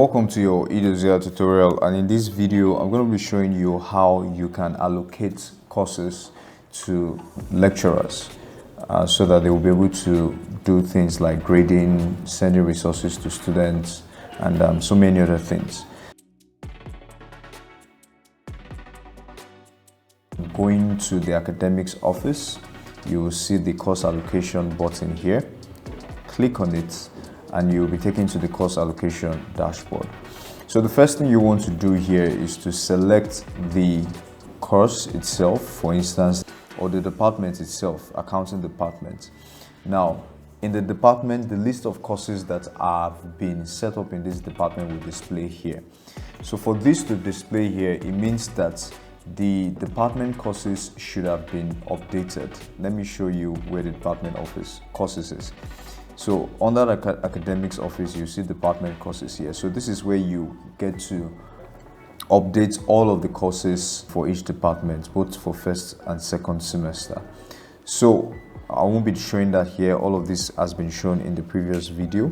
Welcome to your Edozzier tutorial, and in this video I'm going to be showing you how you can allocate courses to lecturers so that they will be able to do things like grading, sending resources to students, and so many other things. Going to the academics office, you will see the course allocation button here. Click on it and you'll be taken to the course allocation dashboard. So the first thing you want to do here is to select the course itself, for instance, or the department itself, accounting department. Now, in the department, the list of courses that have been set up in this department will display here. So for this to display here, it means that the department courses should have been updated. Let me show you where the department office courses is. So under the academics office, you see department courses here. So this is where you get to update all of the courses for each department, both for first and second semester. So I won't be showing that here. All of this has been shown in the previous video,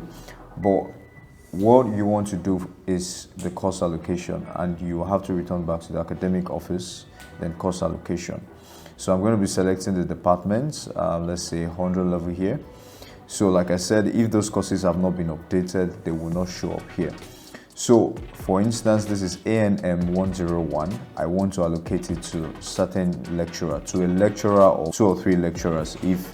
but what you want to do is the course allocation, and you have to return back to the academic office, then course allocation. So I'm going to be selecting the departments, let's say 100 level here. So like I said, if those courses have not been updated, they will not show up here. So for instance, this is A&M 101. I want to allocate it to a certain lecturer, to a lecturer or 2 or 3 lecturers, if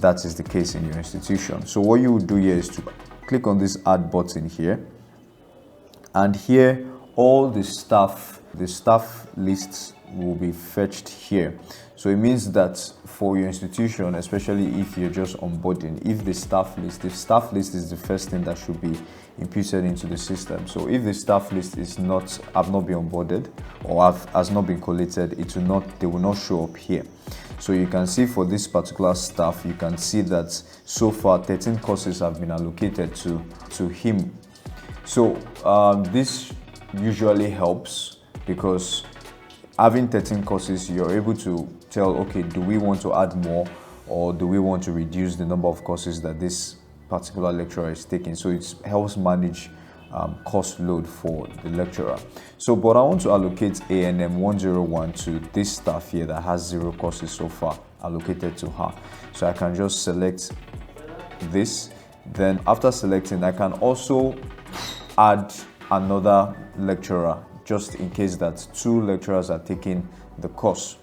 that is the case in your institution. So what you would do here is to click on this add button here, and here all the staff lists will be fetched here. So it means that for your institution, especially if you're just onboarding, if the staff list is the first thing that should be imputed into the system. So if the staff list is have not been onboarded or has not been collated, they will not show up here. So you can see for this particular staff, you can see that so far 13 courses have been allocated to him. So this usually helps, because having 13 courses, you're able to tell, okay, do we want to add more, or do we want to reduce the number of courses that this particular lecturer is taking? So it helps manage cost load for the lecturer. So, but I want to allocate A&M 101 to this staff here that has 0 courses so far allocated to her. So I can just select this. Then after selecting, I can also add another lecturer, just in case that 2 lecturers are taking the course.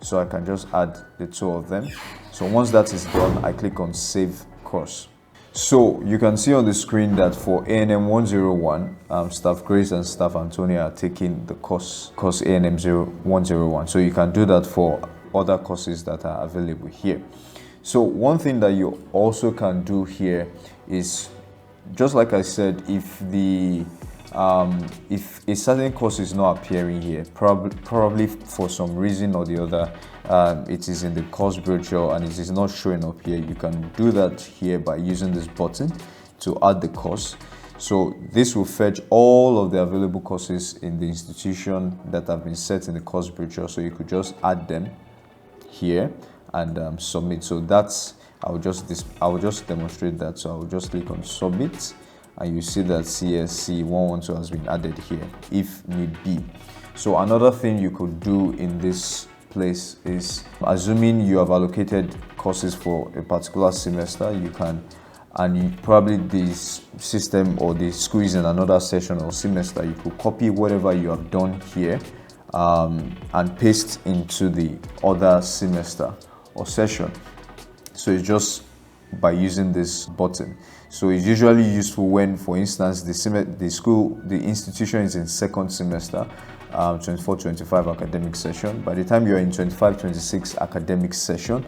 So I can just add the 2 of them. So once that is done, I click on save course. So you can see on the screen that for A&M 101, staff Grace and staff Antonia are taking the course A&M 101. So you can do that for other courses that are available here. So one thing that you also can do here is, just like I said, if a certain course is not appearing here, probably for some reason or the other, it is in the course brochure and it is not showing up here, you can do that here by using this button to add the course. So this will fetch all of the available courses in the institution that have been set in the course brochure. So you could just add them here and submit. So that's, I will just demonstrate that. So I will just click on submit, and you see that CSC 112 has been added here if need be. So another thing you could do in this place is, assuming you have allocated courses for a particular semester, you can, and probably this system or the school is in another session or semester, you could copy whatever you have done here and paste into the other semester or session. So it's just by using this button. So it's usually useful when, for instance, the institution is in second semester, 24-25 academic session. By the time you're in 25-26 academic session,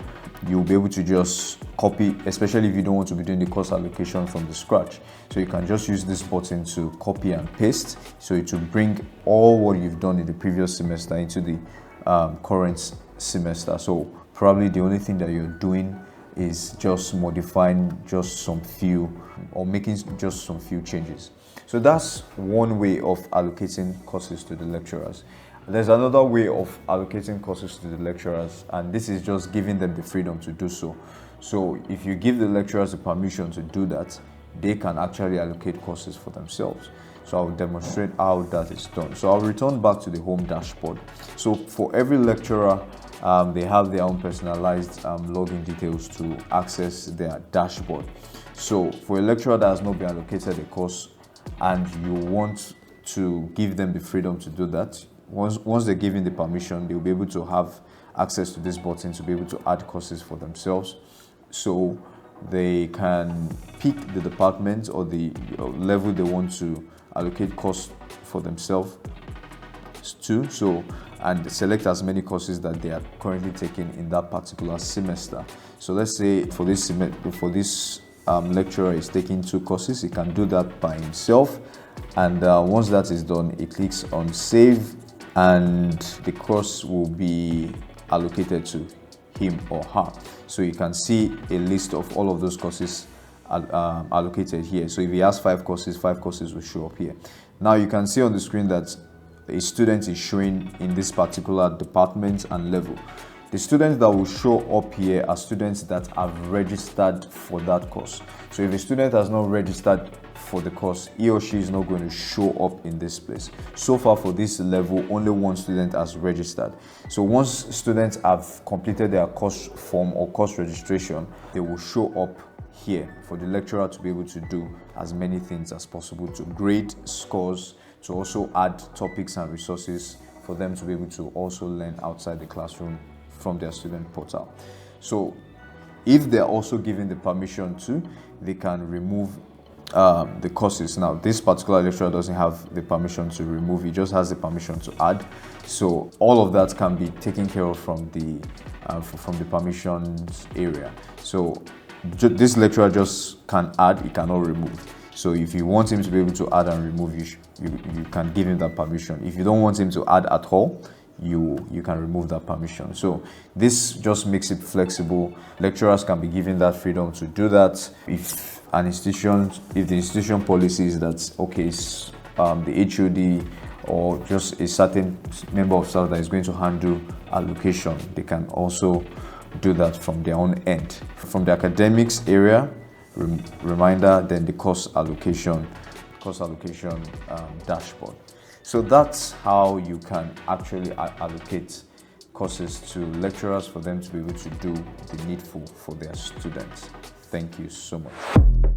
you'll be able to just copy, especially if you don't want to be doing the course allocation from the scratch. So you can just use this button to copy and paste. So it will bring all what you've done in the previous semester into the current semester. So probably the only thing that you're doing is just modifying just some few, or making just some few changes. So that's one way of allocating courses to the lecturers. There's another way of allocating courses to the lecturers, and this is just giving them the freedom to do so. So if you give the lecturers the permission to do that, they can actually allocate courses for themselves. So I'll demonstrate how that is done. So I'll return back to the home dashboard. So for every lecturer, they have their own personalized login details to access their dashboard. So for a lecturer that has not been allocated a course and you want to give them the freedom to do that, once they're given the permission, they'll be able to have access to this button to be able to add courses for themselves. So they can pick the department or the level they want to allocate course for themselves to, and select as many courses that they are currently taking in that particular semester. So let's say for this lecturer is taking 2 courses, he can do that by himself, and once that is done, he clicks on save, and the course will be allocated to him or her. So you can see a list of all of those courses allocated here. So if he has 5 courses will show up here. Now you can see on the screen that a student is showing in this particular department and level. The students that will show up here are students that have registered for that course. So if a student has not registered for the course, he or she is not going to show up in this place. So far for this level, only 1 student has registered. So once students have completed their course form or course registration, they will show up here for the lecturer to be able to do as many things as possible, to grade scores, to also add topics and resources for them to be able to also learn outside the classroom from their student portal. So if they're also given the permission to, they can remove the courses. Now this particular lecturer doesn't have the permission to remove, he just has the permission to add. So all of that can be taken care of from the permissions area. So this lecturer just can add, he cannot remove. So if you want him to be able to add and remove, you can give him that permission. If you don't want him to add at all, you can remove that permission. So this just makes it flexible. Lecturers can be given that freedom to do that. If the institution policy is that, okay, it's the HOD or just a certain member of staff that is going to handle allocation, they can also do that from their own end. From the academics area, reminder, then the course allocation dashboard. So that's how you can actually allocate courses to lecturers for them to be able to do the needful for their students. Thank you so much.